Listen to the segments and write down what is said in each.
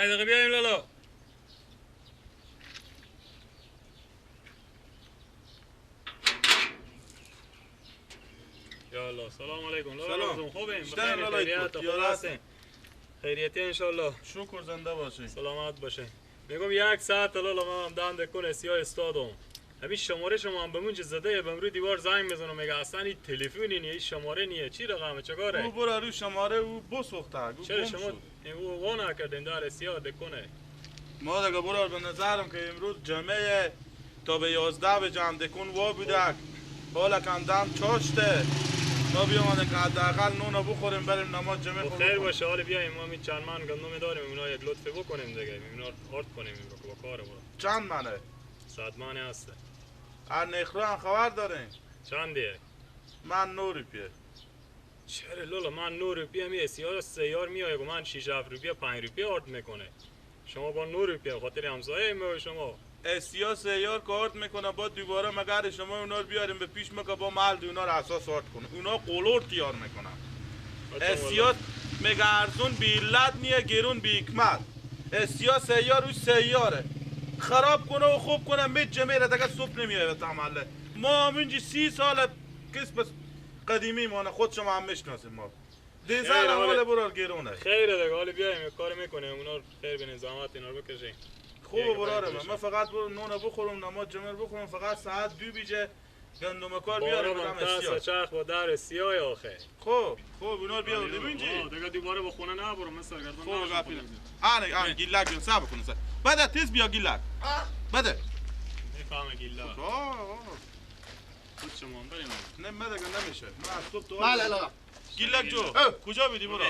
دقیقه بیاییم لالا. یا الله سلام علیکم. سلام. خوبیم؟ بیشتر بخیر لالا خیریت تو. خوب هستین؟ خیریتی انشالله. شکر زنده باشین. سلامت باشین. میگم یک ساعت لالا من هم دنده کنه سیاه استادم. همین شماره شما هم بمون زده بمرو دیوار زنگ میزنم میگه اصلا این تلفنی نیه، این شماره نیه، چی رقمه چیکاره؟ او برو رو شماره او بسوخته. چرا شما او وانا کردین دار سیاه دکنه؟ ما دیگه برو به نظرم که امروز جمعه تا به 11 به جمع دکن وا بودک. حالا کندم چاشته. ما بیامدن که حداقل نون بخوریم بریم نماز جمعه خود. خیر باشه حالا بیایم ما می چند من گندم داریم اونا یک لطفی بکنیم دیگه. اونا آرد کنیم این رو با کار برو. چند منه؟ 100 منه هست. از نخرو هم خبر دارین؟ چندیه؟ من 9 روپیه. چرا لالا من 9 روپیه می سیار سیار میایه و من 6 7 روپیه 5 روپیه آرد میکنه. شما با 9 روپیه خاطر همسایه می شما اسیا سیار کارت میکنه با دوباره مگر شما اونا رو بیاریم به پیش مکه با محل اونا رو اساس آرد کنه. اونا قلور تیار میکنن. اسیا میگه ارزون بی علت نیه گرون بی حکمت. اسیا سیار روش سیاره خراب کنه و خوب کنه میت جمعه دیگه صبح نمیایه به محله. ما همینجی 30 سال کسب قدیمی مانه خود شما هم میشناسیم ما دیزل حال برار گرونه. خیره دیگه حالا بیایم کار میکنیم اونا خیر به نظامت اینا رو بکشین. خوبه براره من فقط برو نون بخورم نماز جمعه بخورم فقط ساعت 2 بیجه گندم کار بیارم بدم اسیا چرخ با در سیاه آخه. خوب اونا بیا ببینجی دیگه دوباره با خونه نبرم مثلا گردن خوب گپیل آن گیلاک جون صبر کن بده تیز بیا گیلاک بده میفهمه گیلاک خود شما بریم نه مدگه نمیشه من از صبح تو بله لالا گیلاک جو کجا بیدی برو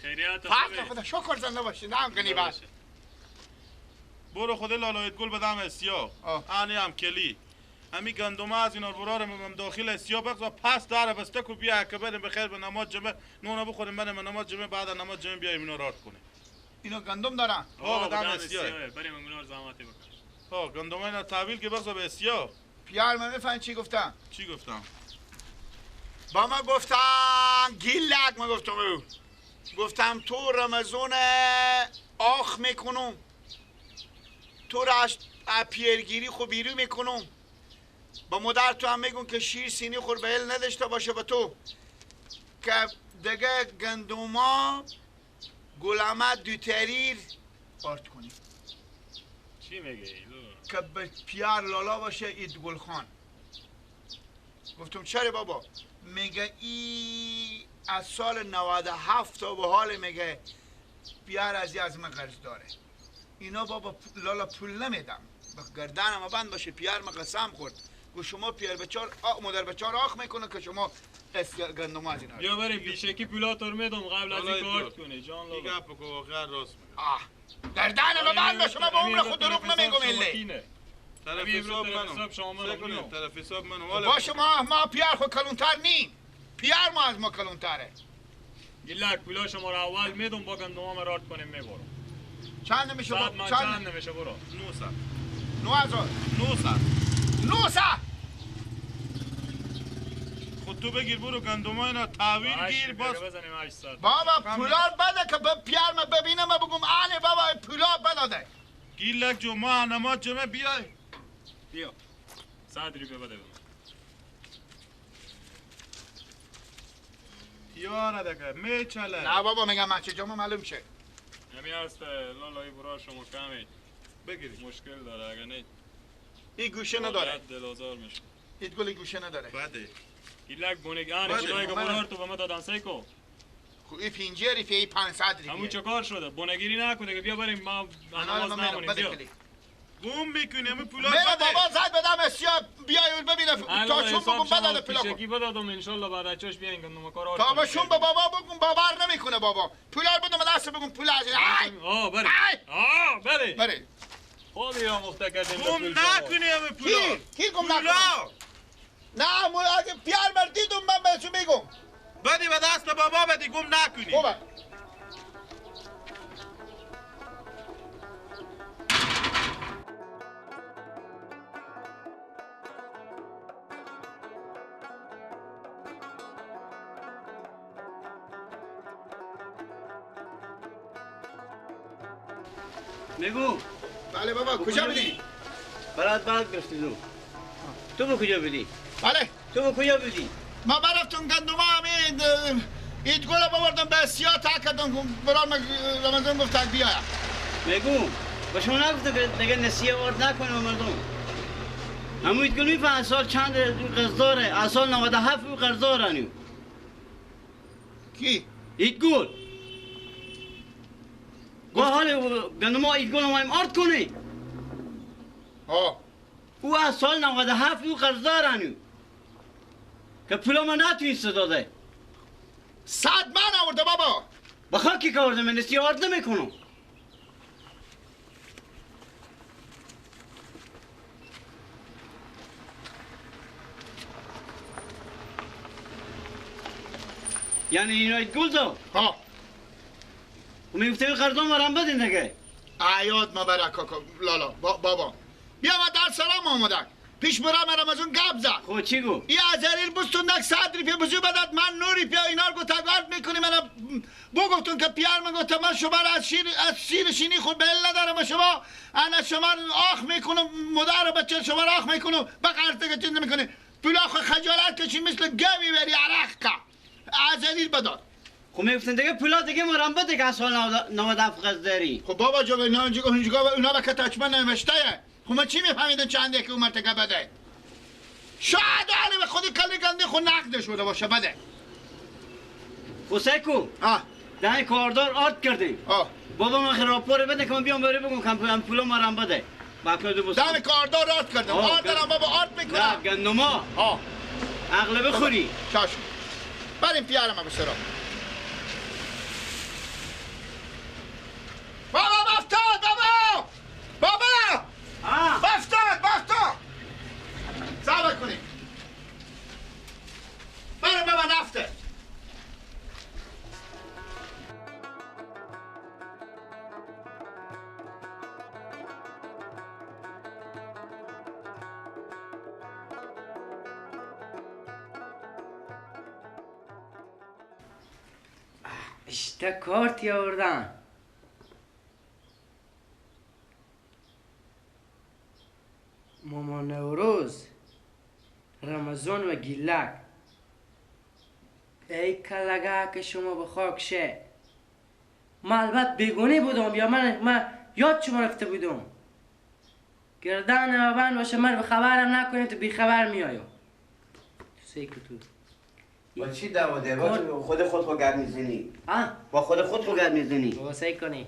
خیریت فرق خدا شکر زنده باشی نام کنی بس برو خود لالایت گل بدم اسیا آنی هم کلی همی گندمه از اینا برارم هم داخل اسیا بخصا پس داره بسته کو بیا که بریم بخیر به نماز جمعه نون بخوریم بریم به نماز جمعه بعد نماز جمعه بیایم اینا رات کنیم اینا گندم دارن بدم اسیا بریم اونا زحمتی بکش گندمه اینا تحویل که بخصا به اسیا پیار من بفهم چی گفتم چی گفتم با ما گفتم گیلک ما گفتم تو رمزون آخ میکنم تو راش پیرگیری خو بیرو میکنم با مادر تو هم میگون که شیر سینی خور به هل نداشته باشه به تو که دیگه گندوما گلامت دو تریر آرد کنی چی میگی؟ که به پیار لالا باشه اید گلخان گفتم چرا بابا میگه ای از سال 97 تا به حال میگه پیار از من قرض داره اینا بابا لالا پول نمیدم گردنم بند باشه پیار ما قسم خورد گو شما پیار بچار مادر بچار آخ میکنه که شما گندم از اینا بیا بریم بیشکی پولاتور میدم قبل از این کارت کنی جان لالا دیگه گپ کو آخر راست میگه گردنم بند باشه من با عمر خود دروغ نمیگم اله طرف حساب منو طرف حساب منو باشه ما پیار خود کلونتر نیم پیار ما از ما کلونتره گیلک پولا شما رو اول میدم با گندم رات کنیم میبرم چند نمیشه با چند نمیشه برو 900 9000 900 خود تو بگیر برو گندم اینا تحویل گیر باز بزنیم 800 بابا پولار بده که پیار ما ببینم ما بگم آله بابا پولار بده گیلک جو ما نماز جمعه بیای بیا 100 روپیه بده یاره دیگه میچله نه بابا میگم مچه جامو معلوم شه همین هست لالایی برا شما کمی بگیری مشکل داره اگه نه این گوشه نداره دل آزار میشه این گلی گوشه نداره بده گیلک بونگان خدای که برار تو به ما دادن سیکو خو این پینجری فی 500 دیگه همون چه کار شده بونگیری نکنه که بیا بریم ما نماز نمونیم بیا گم میکنی همه پولا میرم بده بابا زد بدم اسیا بیای ببینه تا شون بگم بدن پولا پیشکی بدادم انشالله بعد از چاش بیاین گندم کار تا به شون به بابا بگم باور نمیکنه بابا پولا بدم دست بگم پولا از بله بره خودی را مخته کردیم گم نکنی همه پولا کی گم نکنه نه مو اگه پیار مردیدم من بهشون میگم بدی به دست بابا بدی گم نکنی خوبه میگو بله بابا کجا بدی؟ برات بعد گرفتی تو به کجا بدی؟ بله تو به کجا بدی؟ ما برفتم گندما همین ایدگل ببردم به سیاه تا کردم برام رمضان گفت بیا میگو با شما نگفته که دیگه نسیه آرد نکنه مردم همون ایدگل میفهمن سال چند قرض داره از سال 97 قرض دارن کی؟ ایدگل با حال گندما ایدگل هم آرد کنه او از سال 97 او قرض دارن که پولا ما نتونسته داده 100 من آورده بابا با خاکی که آورده من نسیه آرد نمیکنم یعنی اینا ایدگل دو و میگفته این قرضان مرم بدین دیگه عیاد ما برا کاکا لالا بابا بیا ما در سلام آمدن پیش برام رمضان گپ زد خب چی گو؟ ای ازریل بستوندک 100 روپیه بزو بدد من 9 روپیه اینا رو گفتگارد میکنی من بگفتون که پیار من گفتم من شما رو از شیر شینی خود بل ندارم شما انا شما آخ میکنم مادر بچه شما رو آخ میکنم با قرض که چیز نمیکنی پولا خود خجالت کشی مثل گوی بری عرق که ازریل بداد خب میگفتن دیگه پولا دیگه مرم بده که از سال 97 قرض داری خب بابا جو اونا با کتاچمن نوشته خب ما چی میفهمیدن چنده که اون مرتکه بده شاید آلی به خودی کلی گنده خود نقده شده باشه بده حسیکو ده کاردار آرد کردیم بابا من خیلی راپور بده که من بیام بری بگم که پولا مرم بده ده کاردار آرد کردم آرد دارم بابا آرد میکنم نه گندما اغلب خوری چاشم بریم پیارم هم بسرا بابا بفتاد بابا بابا بفتاد صبر کنیم بریم بابا نفته اشته کارتی آوردن ماما نوروز رمضان و گیلک ای کلگه که شما به خاک شه من البته بیگونه بودم یا من یاد شما رفته بودم گردن من باشه من به خبرم نکنید تو بی خبر میایم تو سیکو تو با چی دواده؟ با خود رو گرد میزنی با خود رو گرد میزنی بابا سعی کنی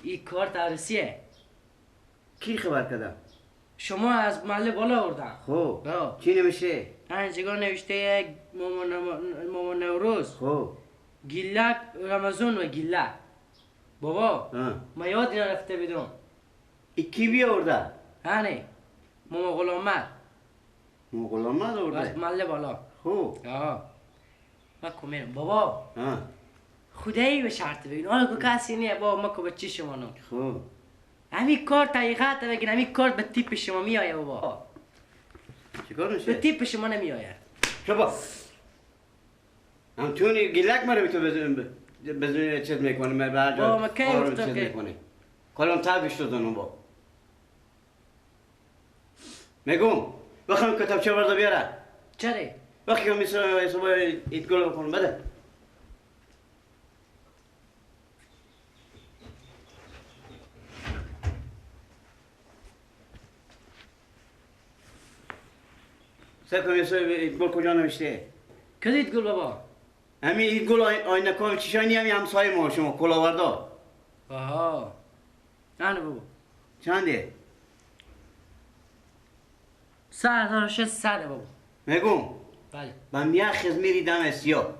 این کارت عروسیه کی خبر کردم؟ شما از محله بالا آوردن خب چی نمیشه؟ اینجا نوشته ماما نوروز خب گیلک رمضان و گیلک بابا ما یاد اینا رفته بدون ای کی بی آورده؟ هنه ماما غلامت ماما غلامت آورده؟ از محله بالا خب ما کمیرم بابا خدایی به شرط بگین حالا که کسی نیه بابا ما که بچه شما نو خب همین کار حقیقت بگین همین کار به تیپ شما میآیه بابا چیکار میشه؟ به تیپ شما نمیآیه شبا همچونی گیلک مرا تو بزنی چیز میکنی من به هر بابا ما کی جا گفتم چیز که میکنی کلام تابش دادن با میگم بخوام کتابچه بردا بیاره چرا؟ وقتی که میسه صبح ایدگل بکنم بده سرکم میسه ایدگل کجا نوشته؟ کدی ایدگل بابا؟ همین ایدگل آینه کار چیشانی همین همسایه ما شما کلاوردا آها نه بابا چنده؟ 3600 بابا میگم بله من میاخذ میری دم سیاه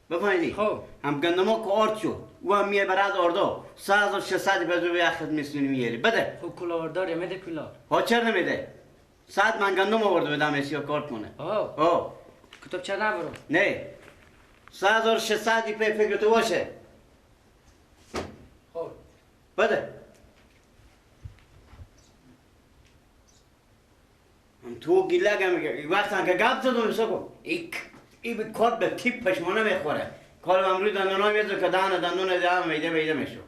بفهمیدی؟ خب هم گندما که آرد شد او هم میه برد آردا 3600 بزو بیاخذ میسونی میاری بده خب کلاوردار یا میده کلا ها چرا نمیده 100 من گندم آورده به دم سیاه کارت کنه کتاب چه نبرم نه 3600 پی فکر تو باشه خب بده تو گیلگم میگه وقتی که گپ زدم سکو ای به کار به تیپ پشمانه میخوره کار امروز دندونا میزه که دندون دیگه میده میشو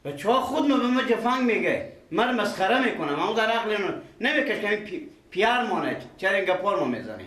و چا خود به من جفنگ میگه من مسخره میکنم اما در عقل نمیکش که پیار مانه چرا این گپار ما میزنی